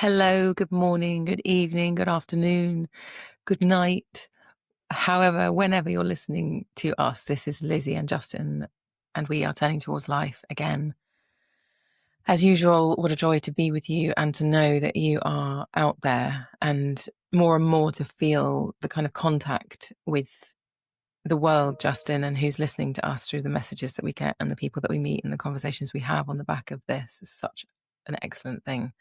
Hello, good morning, good evening, good afternoon, good night. However, whenever you're listening to us, this is Lizzie and Justin, and we are turning towards life again. As usual, what a joy to be with you and to know that you are out there, and more to feel the kind of contact with the world, Justin, and who's listening to us through the messages that we get and the people that we meet and the conversations we have on the back of this is such an excellent thing.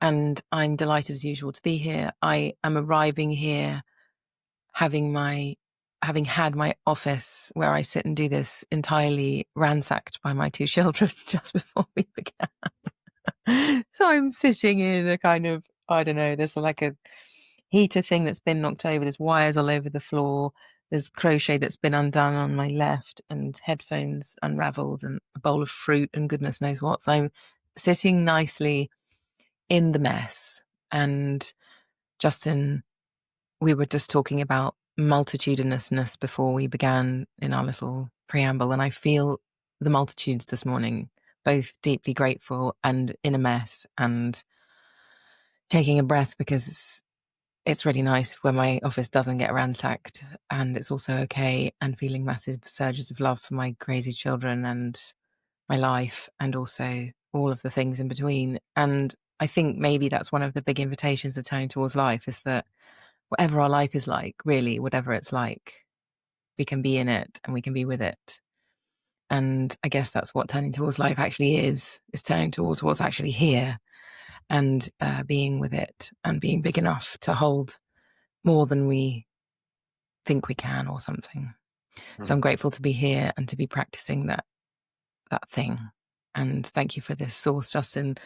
And I'm delighted as usual to be here. I am arriving here having had my office where I sit and do this entirely ransacked by my two children just before we began. So I'm sitting in a kind of, I don't know, there's like a heater thing that's been knocked over, there's wires all over the floor, there's crochet that's been undone on my left and headphones unraveled and a bowl of fruit and goodness knows what. So I'm sitting nicely in the mess. And Justin, we were just talking about multitudinousness before we began in our little preamble, and I feel the multitudes this morning, both deeply grateful and in a mess, and taking a breath because it's really nice when my office doesn't get ransacked, and it's also okay, and feeling massive surges of love for my crazy children and my life, and also all of the things in between. And I think maybe that's one of the big invitations of turning towards life, is that whatever our life is like, really, whatever it's like, we can be in it and we can be with it. And I guess that's what turning towards life actually is turning towards what's actually here and being with it and being big enough to hold more than we think we can or something. So I'm grateful to be here and to be practicing that thing. And thank you for this source, Justin.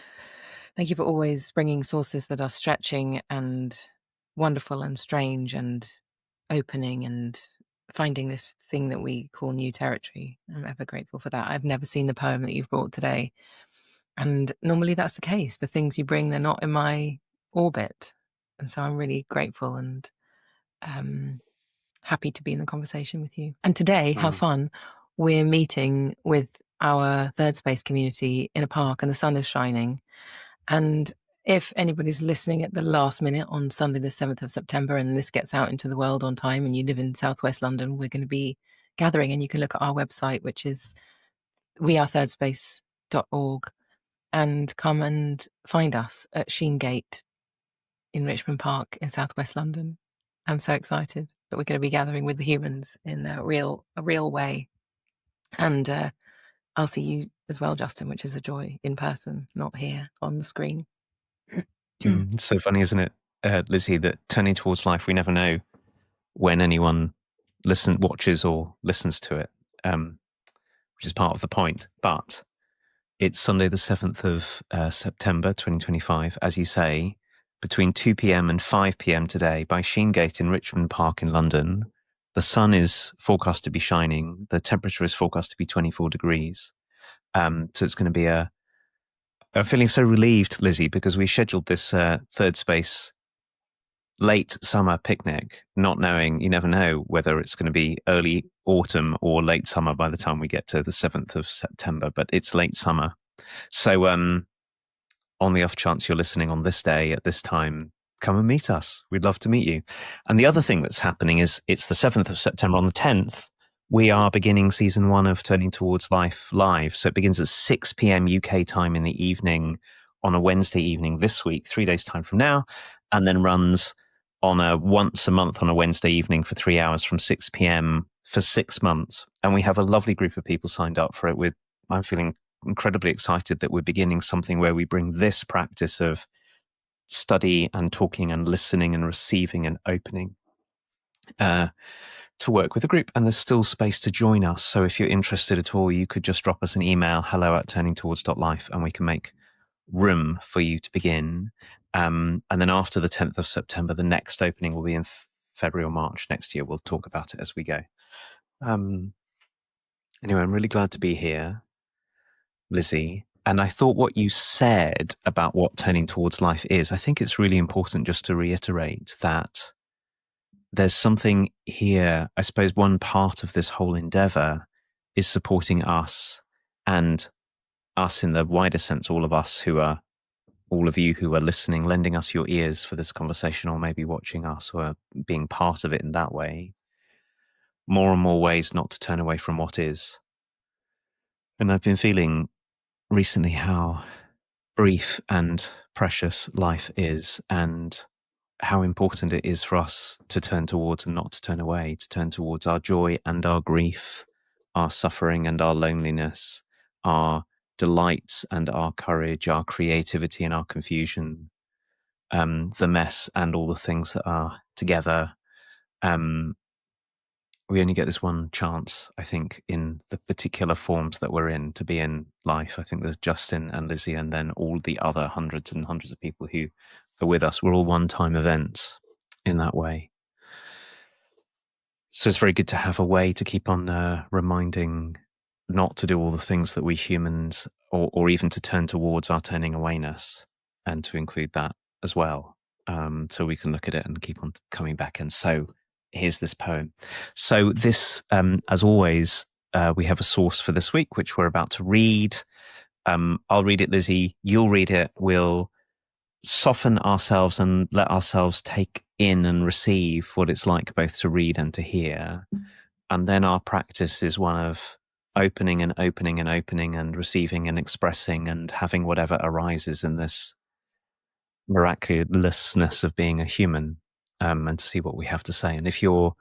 Thank you for always bringing sources that are stretching and wonderful and strange and opening and finding this thing that we call new territory. I'm ever grateful for that. I've never seen the poem that you've brought today. And normally that's the case. The things you bring, they're not in my orbit. And so I'm really grateful and happy to be in the conversation with you. And today, how fun, we're meeting with our Thirdspace community in a park and the sun is shining. And if anybody's listening at the last minute on Sunday, the 7th of September, and this gets out into the world on time and you live in Southwest London, we're going to be gathering, and you can look at our website, which is wearethirdSpace.org, and come and find us at Sheengate in Richmond Park in Southwest London. I'm so excited that we're going to be gathering with the humans in a real way. And I'll see you as well, Justin, which is a joy, in person, not here on the screen. It's so funny, isn't it, Lizzie, that turning towards life, we never know when anyone watches or listens to it, which is part of the point. But it's Sunday the 7th of September 2025, as you say, between 2 p.m. and 5 p.m. today by Sheengate in Richmond Park in London. The sun is forecast to be shining. The temperature is forecast to be 24 degrees. So it's going to be I'm feeling so relieved, Lizzie, because we scheduled this Thirdspace late summer picnic, not knowing, you never know whether it's going to be early autumn or late summer by the time we get to the 7th of September, but it's late summer. So on the off chance you're listening on this day at this time, come and meet us. We'd love to meet you. And the other thing that's happening is it's the 7th of September. On the 10th, we are beginning season 1 of Turning Towards Life live. So it begins at 6 p.m. UK time in the evening on a Wednesday evening this week, 3 days time from now, and then runs on a once a month on a Wednesday evening for 3 hours from 6 p.m. for 6 months. And we have a lovely group of people signed up for it. I'm feeling incredibly excited that we're beginning something where we bring this practice of study and talking and listening and receiving and opening to work with a group. And there's still space to join us. So if you're interested at all, you could just drop us an email, hello@turningtowards.life, and we can make room for you to begin. And then after the 10th of September, the next opening will be in February or March next year. We'll talk about it as we go. Anyway, I'm really glad to be here, Lizzie. And I thought what you said about what turning towards life is, I think it's really important just to reiterate that there's something here. I suppose one part of this whole endeavor is supporting us, and us in the wider sense, all of us who are all of you who are listening, lending us your ears for this conversation, or maybe watching us or being part of it in that way, more and more ways not to turn away from what is. And I've been feeling recently how brief and precious life is, and how important it is for us to turn towards and not to turn away, to turn towards our joy and our grief, our suffering and our loneliness, our delights and our courage, our creativity and our confusion, the mess and all the things that are together. We only get this one chance, I think, in the particular forms that we're in, to be in life. I think there's Justin and Lizzie, and then all the other hundreds and hundreds of people who are with us. We're all one-time events in that way. So it's very good to have a way to keep on reminding not to do all the things that we humans, or even to turn towards our turning awayness, and to include that as well. So we can look at it and keep on coming back. And so here's this poem. So this, as always, we have a source for this week, which we're about to read. I'll read it, Lizzie. You'll read it. We'll soften ourselves and let ourselves take in and receive what it's like both to read and to hear. And then our practice is one of opening and opening and opening and receiving and expressing and having whatever arises in this miraculousness of being a human, and to see what we have to say. And if you're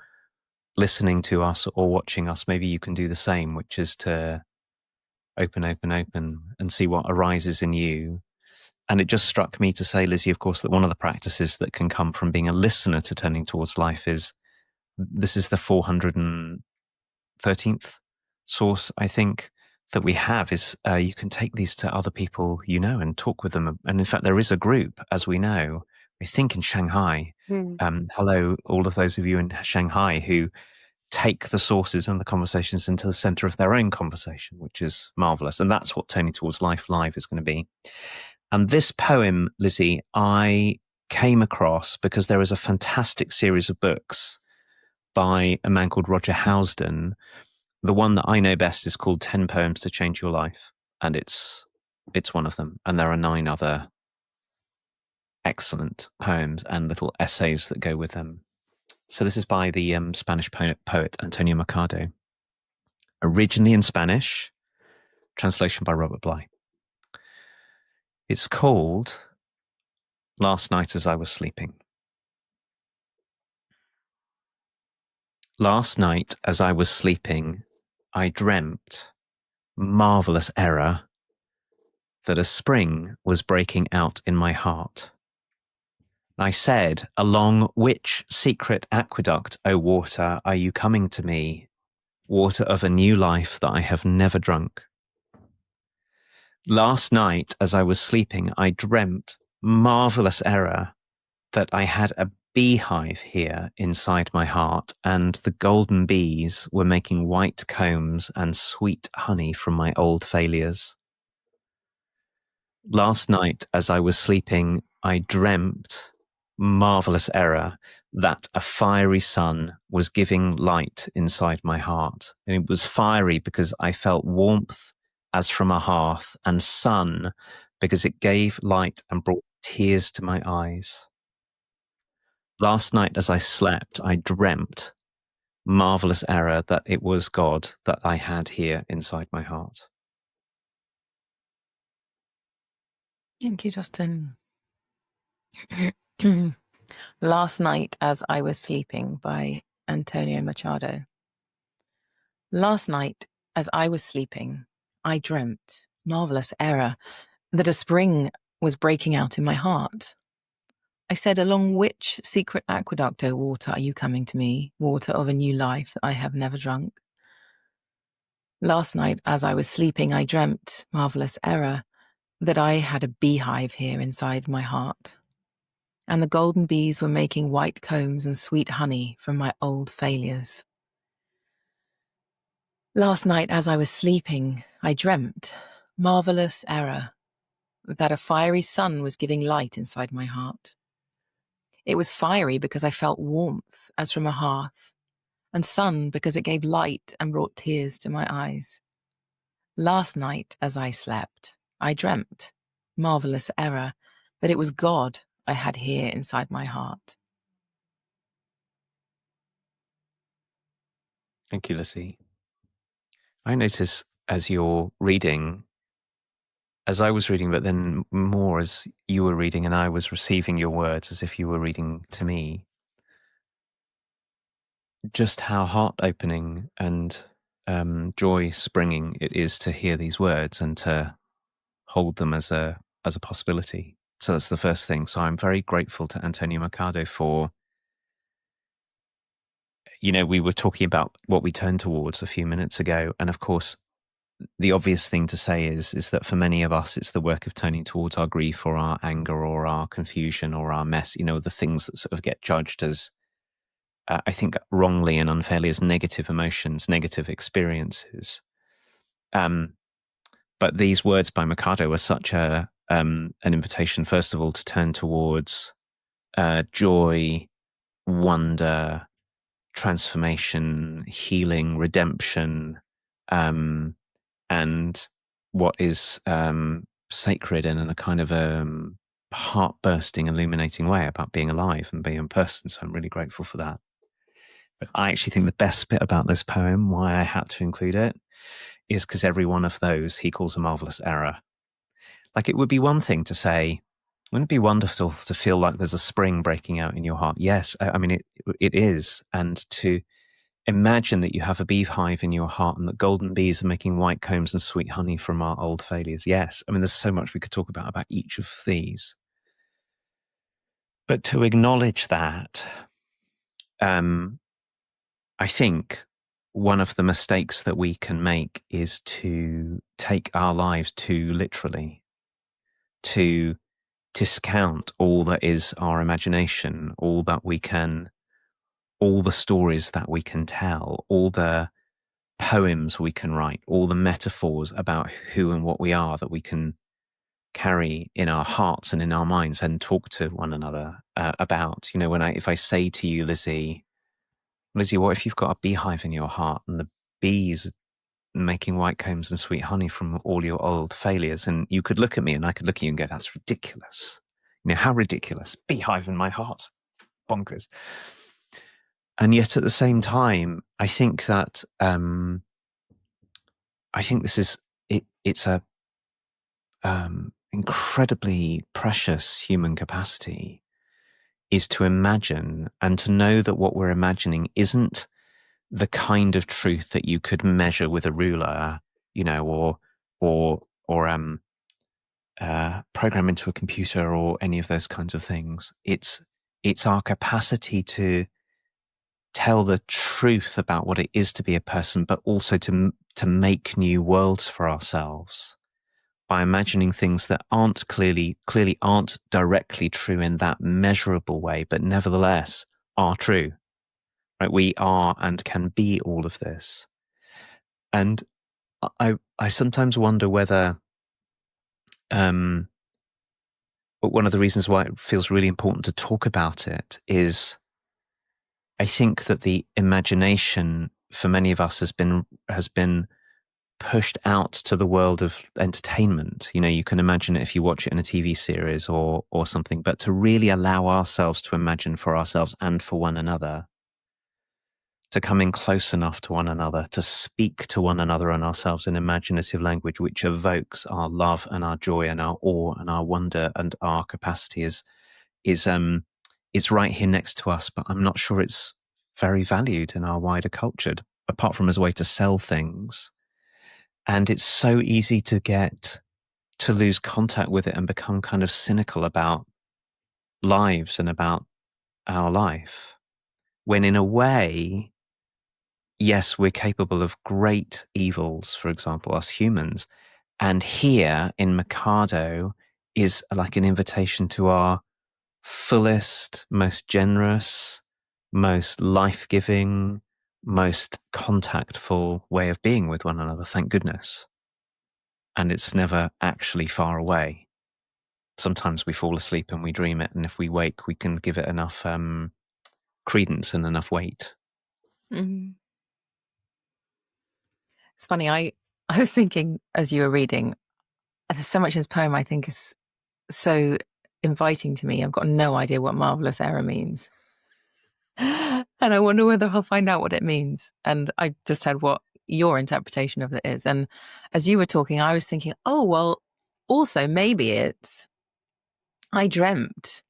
listening to us or watching us, maybe you can do the same, which is to open, open, open and see what arises in you. And it just struck me to say, Lizzie, of course, that one of the practices that can come from being a listener to turning towards life is, this is the 413th source, I think, that we have, is you can take these to other people you know and talk with them. And in fact, there is a group, as we know, I think in Shanghai. Hello, all of those of you in Shanghai who take the sources and the conversations into the center of their own conversation, which is marvelous. And that's what Turning Towards Life Live is going to be. And this poem, Lizzie, I came across because there is a fantastic series of books by a man called Roger Housden. The one that I know best is called 10 Poems to Change Your Life. And it's one of them. And there are 9 other excellent poems and little essays that go with them. So this is by the Spanish poet Antonio Machado. Originally in Spanish, translation by Robert Bly. It's called Last Night as I Was Sleeping. Last night as I was sleeping, I dreamt, marvellous error, that a spring was breaking out in my heart. I said, along which secret aqueduct, O water, are you coming to me, water of a new life that I have never drunk? Last night, as I was sleeping, I dreamt, marvellous error, that I had a beehive here inside my heart, and the golden bees were making white combs and sweet honey from my old failures. Last night, as I was sleeping, I dreamt, marvellous error, that a fiery sun was giving light inside my heart. And it was fiery because I felt warmth as from a hearth, and sun because it gave light and brought tears to my eyes. Last night as I slept, I dreamt, marvellous error, that it was God that I had here inside my heart. Thank you, Justin. Last Night as I Was Sleeping by Antonio Machado. Last night as I was sleeping, I dreamt, marvellous error, that a spring was breaking out in my heart. I said, along which secret aqueduct, O water, are you coming to me, water of a new life that I have never drunk? Last night as I was sleeping, I dreamt, marvellous error, that I had a beehive here inside my heart. And the golden bees were making white combs and sweet honey from my old failures. Last night as I was sleeping, I dreamt, marvellous error, that a fiery sun was giving light inside my heart. It was fiery because I felt warmth as from a hearth, and sun because it gave light and brought tears to my eyes. Last night as I slept, I dreamt, marvellous error, that it was God I had here inside my heart. Thank you, Lizzie. I notice as you're reading, as I was reading, but then more as you were reading and I was receiving your words as if you were reading to me, just how heart-opening and joy-springing it is to hear these words and to hold them as a possibility. So that's the first thing. So I'm very grateful to Antonio Machado for, we were talking about what we turned towards a few minutes ago. And of course, the obvious thing to say is that for many of us, it's the work of turning towards our grief or our anger or our confusion or our mess, the things that sort of get judged as, I think wrongly and unfairly, as negative emotions, negative experiences. But these words by Machado are such an invitation, first of all, to turn towards joy, wonder, transformation, healing, redemption, and what is sacred and in a kind of heart-bursting, illuminating way about being alive and being a person. So I'm really grateful for that. But I actually think the best bit about this poem, why I had to include it, is because every one of those he calls a marvelous error. Like, it would be one thing to say, wouldn't it be wonderful to feel like there's a spring breaking out in your heart? Yes, I mean, it is. And to imagine that you have a beehive in your heart and that golden bees are making white combs and sweet honey from our old failures. Yes. I mean, there's so much we could talk about each of these. But to acknowledge that, I think one of the mistakes that we can make is to take our lives too literally, to discount all that is our imagination, all that we can, all the stories that we can tell, all the poems we can write, all the metaphors about who and what we are that we can carry in our hearts and in our minds and talk to one another about. If I say to you, Lizzie, what if you've got a beehive in your heart and the bees making white combs and sweet honey from all your old failures? And you could look at me and I could look at you and go, that's ridiculous. How ridiculous. Beehive in my heart. Bonkers. And yet at the same time, I think that this is it's a incredibly precious human capacity, is to imagine and to know that what we're imagining isn't the kind of truth that you could measure with a ruler, or program into a computer or any of those kinds of things. It's our capacity to tell the truth about what it is to be a person, but also to make new worlds for ourselves by imagining things that aren't clearly aren't directly true in that measurable way, but nevertheless are true. Right? We are and can be all of this. And I sometimes wonder whether one of the reasons why it feels really important to talk about it is, I think that the imagination for many of us has been pushed out to the world of entertainment. You can imagine it if you watch it in a TV series or something, but to really allow ourselves to imagine for ourselves and for one another, to come in close enough to one another, to speak to one another and ourselves in imaginative language, which evokes our love and our joy and our awe and our wonder and our capacity is right here next to us, but I'm not sure it's very valued in our wider culture, apart from as a way to sell things. And it's so easy to lose contact with it and become kind of cynical about lives and about our life. When in a way, yes, we're capable of great evils, for example, us humans. And here in Machado is like an invitation to our fullest, most generous, most life-giving, most contactful way of being with one another, thank goodness. And it's never actually far away. Sometimes we fall asleep and we dream it, and if we wake, we can give it enough credence and enough weight. Mm. It's funny, I was thinking as you were reading, there's so much in this poem I think is so inviting to me. I've got no idea what marvelous error means. And I wonder whether I'll find out what it means. And I just had what your interpretation of it is. And as you were talking, I was thinking, oh, well, also maybe it's, I dreamt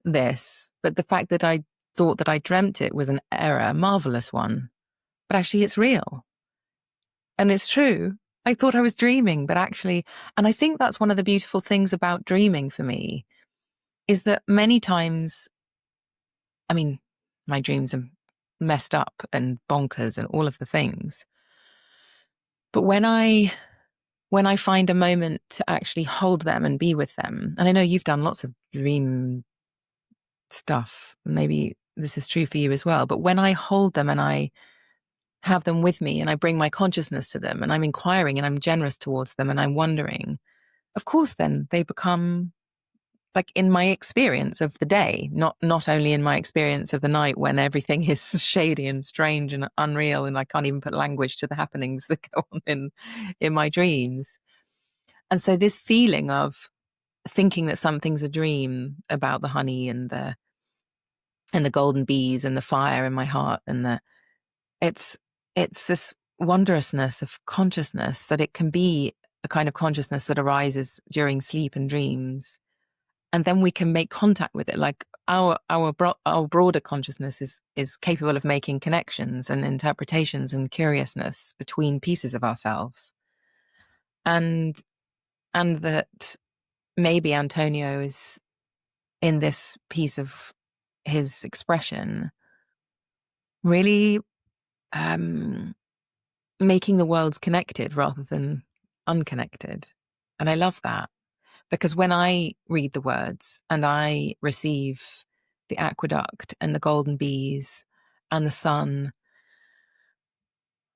this, but the fact that I thought that I dreamt it was an error, a marvelous one, but actually it's real. And it's true. I thought I was dreaming, but actually, and I think that's one of the beautiful things about dreaming for me, is that many times, I mean, my dreams are messed up and bonkers and all of the things. But when I find a moment to actually hold them and be with them, and I know you've done lots of dream stuff, maybe this is true for you as well, but when I hold them and I have them with me and I bring my consciousness to them and I'm inquiring and I'm generous towards them and I'm wondering, of course, then they become like in my experience of the day, not only in my experience of the night when everything is shady and strange and unreal and I can't even put language to the happenings that go on in my dreams. And so this feeling of thinking that something's a dream about the honey and the golden bees and the fire in my heart and it's this wondrousness of consciousness that it can be a kind of consciousness that arises during sleep and dreams. And then we can make contact with it. Like our broader consciousness is capable of making connections and interpretations and curiousness between pieces of ourselves. And that maybe Antonio is in this piece of his expression really making the worlds connected rather than unconnected. And I love that. Because when I read the words and I receive the aqueduct and the golden bees and the sun,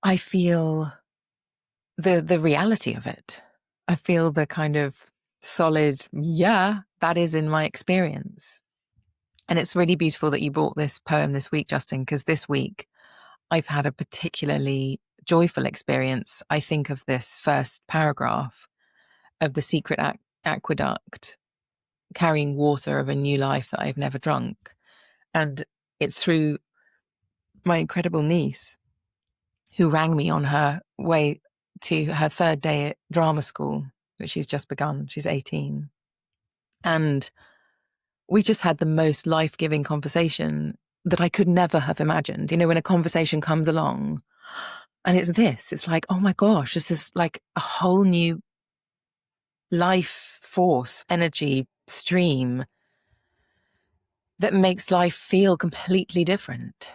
I feel the reality of it. I feel the kind of solid, yeah, that is in my experience. And it's really beautiful that you brought this poem this week, Justin, because this week I've had a particularly joyful experience. I think of this first paragraph of the secret aqueduct carrying water of a new life that I've never drunk. And it's through my incredible niece who rang me on her way to her third day at drama school that she's just begun. She's 18. And we just had the most life-giving conversation that I could never have imagined. You know, when a conversation comes along and it's like, oh my gosh, this is like a whole new life force, energy stream that makes life feel completely different.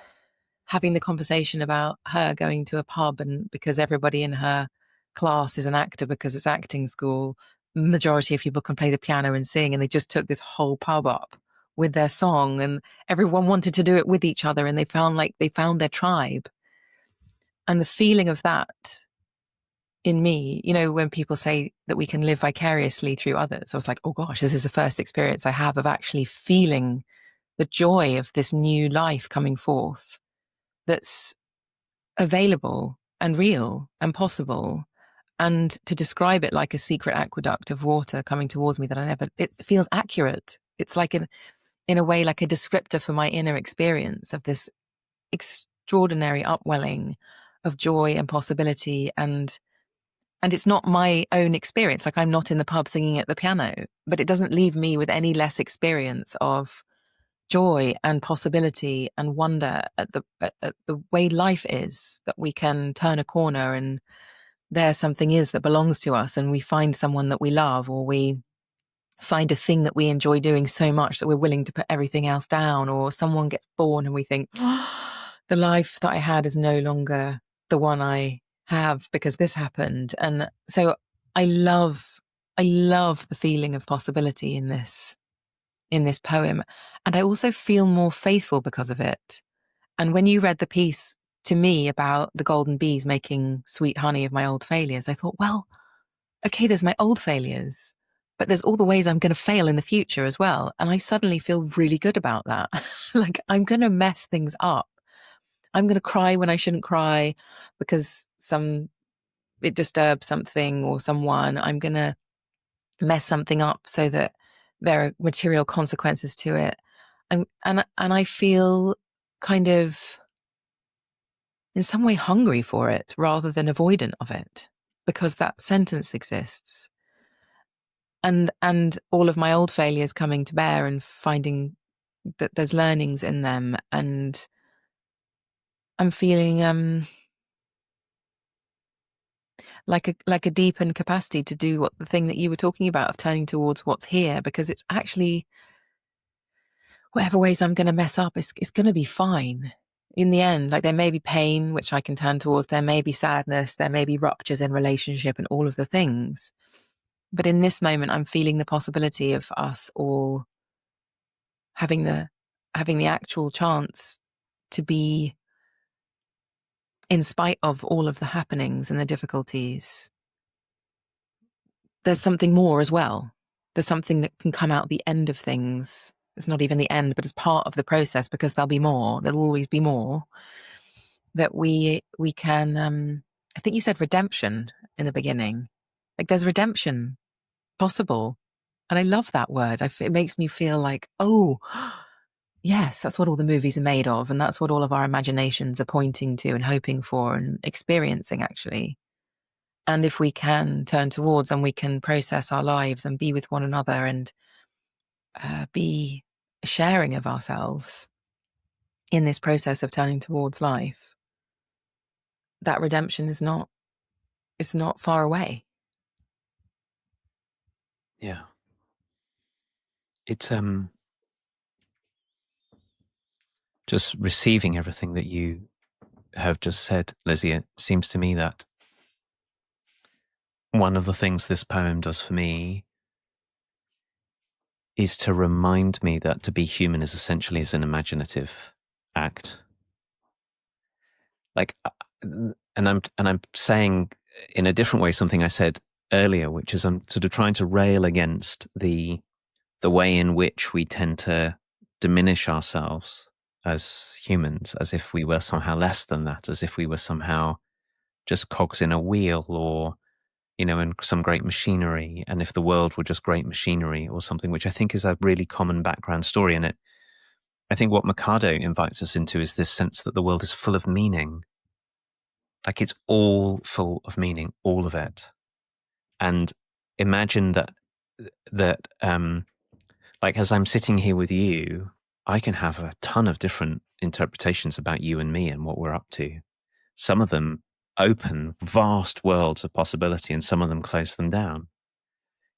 Having the conversation about her going to a pub and because everybody in her class is an actor because it's acting school, majority of people can play the piano and sing, and they just took this whole pub up with their song and everyone wanted to do it with each other and they found their tribe. And the feeling of that in me, you know, when people say that we can live vicariously through others, I was like, oh gosh, this is the first experience I have of actually feeling the joy of this new life coming forth that's available and real and possible. And to describe it like a secret aqueduct of water coming towards me it feels accurate. It's like in a way, like a descriptor for my inner experience of this extraordinary upwelling of joy and possibility. And it's not my own experience. Like I'm not in the pub singing at the piano, but it doesn't leave me with any less experience of joy and possibility and wonder at the way life is, that we can turn a corner and there something is that belongs to us and we find someone that we love, or we find a thing that we enjoy doing so much that we're willing to put everything else down, or someone gets born and we think, the life that I had is no longer the one I have because this happened. And so I love the feeling of possibility in this poem. And I also feel more faithful because of it. And when you read the piece to me about the golden bees making sweet honey of my old failures, I thought, well, okay, there's my old failures, but there's all the ways I'm going to fail in the future as well. And I suddenly feel really good about that. Like I'm going to mess things up. I'm going to cry when I shouldn't cry because it disturbs something or someone. I'm going to mess something up so that there are material consequences to it. And I feel kind of in some way hungry for it rather than avoidant of it, because that sentence exists. And all of my old failures coming to bear and finding that there's learnings in them, and I'm feeling like a deepened capacity to do what the thing that you were talking about of turning towards what's here, because it's actually, whatever ways I'm going to mess up, it's going to be fine in the end. Like, there may be pain, which I can turn towards. There may be sadness. There may be ruptures in relationship and all of the things. But in this moment, I'm feeling the possibility of us all having the actual chance to be, in spite of all of the happenings and the difficulties, there's something more as well. There's something that can come out the end of things. It's not even the end, but as part of the process, because there'll be more. There'll always be more that we can. I think you said redemption in the beginning. Like, there's redemption possible, and I love that word. It makes me feel like, oh, yes, that's what all the movies are made of, and that's what all of our imaginations are pointing to and hoping for and experiencing, actually. And if we can turn towards, and we can process our lives and be with one another and be sharing of ourselves in this process of turning towards life, that redemption is not, it's not far away. Yeah. It's just receiving everything that you have just said, Lizzie. It seems to me that one of the things this poem does for me is to remind me that to be human is essentially as an imaginative act. Like, and I'm saying in a different way something I said earlier, which is I'm sort of trying to rail against the way in which we tend to diminish ourselves as humans, as if we were somehow less than that, as if we were somehow just cogs in a wheel, or, you know, in some great machinery, and if the world were just great machinery or something, which I think is a really common background story in it. I think what Machado invites us into is this sense that the world is full of meaning. Like, it's all full of meaning, all of it. And imagine that like, as I'm sitting here with you, I can have a ton of different interpretations about you and me and what we're up to. Some of them open vast worlds of possibility, and some of them close them down.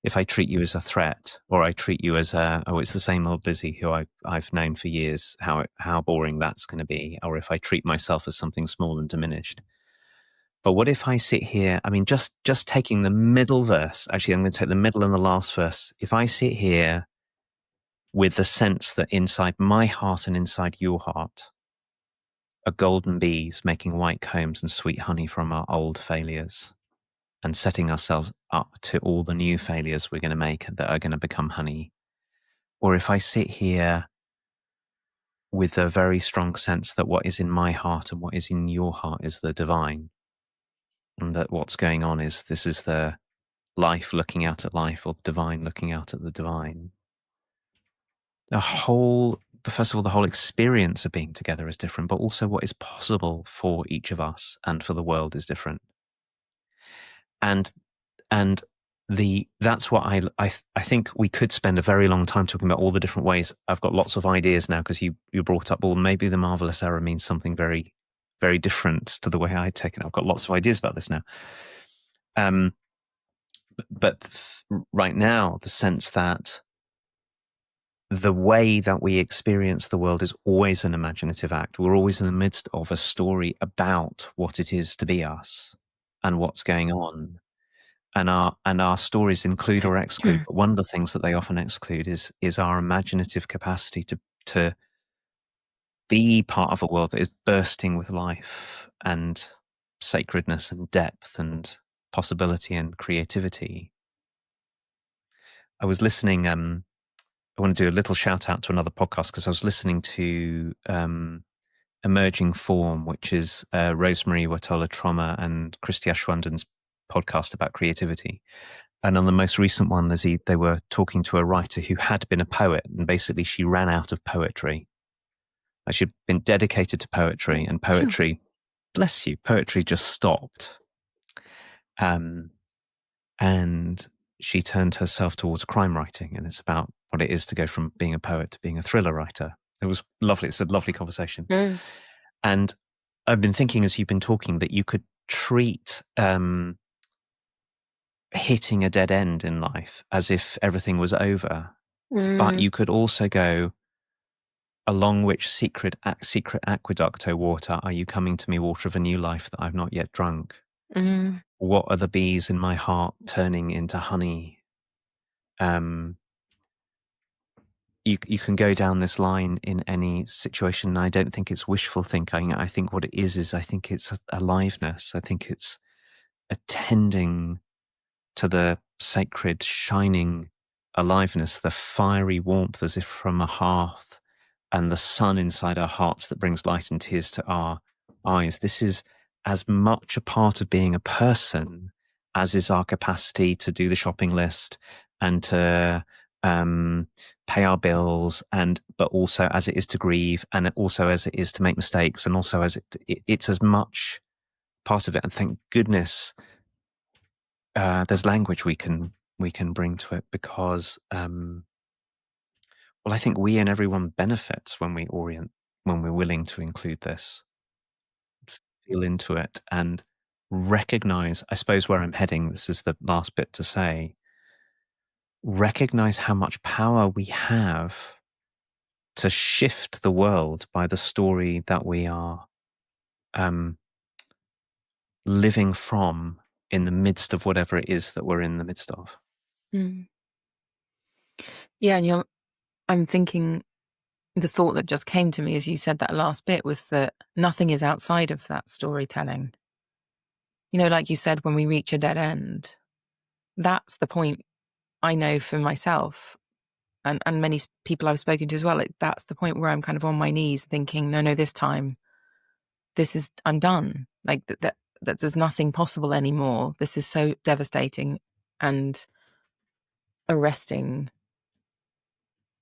If I treat you as a threat, or I treat you as it's the same old Lizzie who I've known for years, how boring that's going to be. Or if I treat myself as something small and diminished. But what if I sit here, I mean, just taking the middle verse, actually, I'm going to take the middle and the last verse. If I sit here with the sense that inside my heart and inside your heart are golden bees making white combs and sweet honey from our old failures, and setting ourselves up to all the new failures we're going to make that are going to become honey. Or if I sit here with a very strong sense that what is in my heart and what is in your heart is the divine, and that what's going on is this is the life looking out at life, or the divine looking out at the divine. First of all, the whole experience of being together is different, but also what is possible for each of us and for the world is different. And that's what I think we could spend a very long time talking about all the different ways. I've got lots of ideas now, because you brought up, well, maybe the marvelous era means something very, very different to the way I take it. I've got lots of ideas about this now. But right now, the sense that the way that we experience the world is always an imaginative act. We're always in the midst of a story about what it is to be us and what's going on. And our stories include or exclude, but one of the things that they often exclude is our imaginative capacity to be part of a world that is bursting with life and sacredness and depth and possibility and creativity. I was listening, I want to do a little shout out to another podcast, because I was listening to Emerging Form, which is Rosemary Watola Trauma and Christy Ashwanden's podcast about creativity. And on the most recent one, they were talking to a writer who had been a poet, and basically she ran out of poetry. Like she'd been dedicated to poetry, and poetry, bless you, poetry just stopped. And she turned herself towards crime writing, and it's about what it is to go from being a poet to being a thriller writer. It was lovely. It's a lovely conversation. And I've been thinking as you've been talking that you could treat hitting a dead end in life as if everything was over. But you could also go, along which secret aqueduct, O water, are you coming to me, water of a new life that I've not yet drunk? What are the bees in my heart turning into honey? You can go down this line in any situation. I don't think it's wishful thinking. I think what it is I think it's aliveness. I think it's attending to the sacred, shining aliveness, the fiery warmth as if from a hearth, and the sun inside our hearts that brings light and tears to our eyes. This is as much a part of being a person as is our capacity to do the shopping list and to pay our bills, but also as it is to grieve, and also as it is to make mistakes, and also as it's as much part of it. And thank goodness there's language we can bring to it, because well, I think we and everyone benefits when we're willing to include this, feel into it, and recognize, I suppose where I'm heading, this is the last bit to say, recognize how much power we have to shift the world by the story that we are living from in the midst of whatever it is that we're in the midst of. Yeah, and I'm thinking, the thought that just came to me as you said that last bit was that nothing is outside of that storytelling. You know, like you said, when we reach a dead end, that's the point. I know for myself, and many people I've spoken to as well, like that's the point where I'm kind of on my knees thinking, no, this time, I'm done. Like that there's nothing possible anymore. This is so devastating and arresting.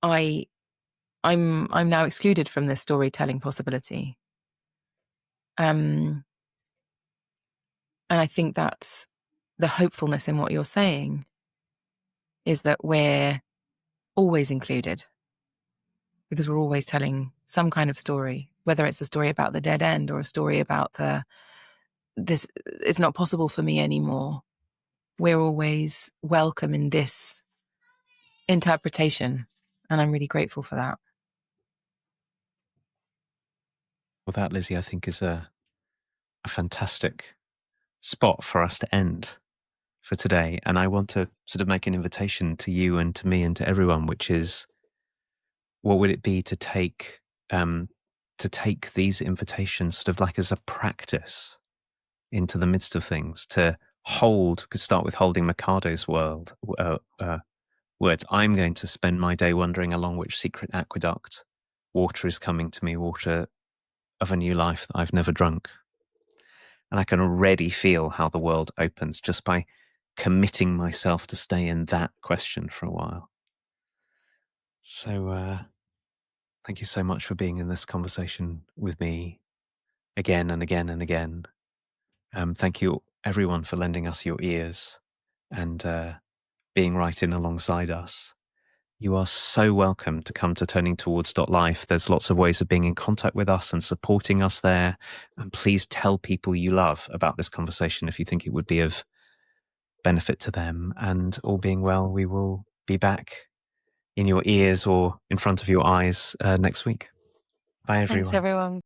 I'm now excluded from this storytelling possibility. And I think that's the hopefulness in what you're saying, is that we're always included, because we're always telling some kind of story, whether it's a story about the dead end or a story about this, it's not possible for me anymore. We're always welcome in this interpretation, and I'm really grateful for that. Well, that, Lizzie, I think is a fantastic spot for us to end for today. And I want to sort of make an invitation to you and to me and to everyone, which is, what would it be to take these invitations sort of like as a practice into the midst of things, to hold, could start with holding Machado's words. I'm going to spend my day wondering along which secret aqueduct water is coming to me, water of a new life that I've never drunk. And I can already feel how the world opens just by committing myself to stay in that question for a while. So thank you so much for being in this conversation with me again and again and again. Thank you, everyone, for lending us your ears and being right in alongside us. You are so welcome to come to turningtowards.life. There's lots of ways of being in contact with us and supporting us there. And please tell people you love about this conversation if you think it would be of benefit to them. And all being well, we will be back in your ears or in front of your eyes next week. Bye, everyone. Thanks, everyone.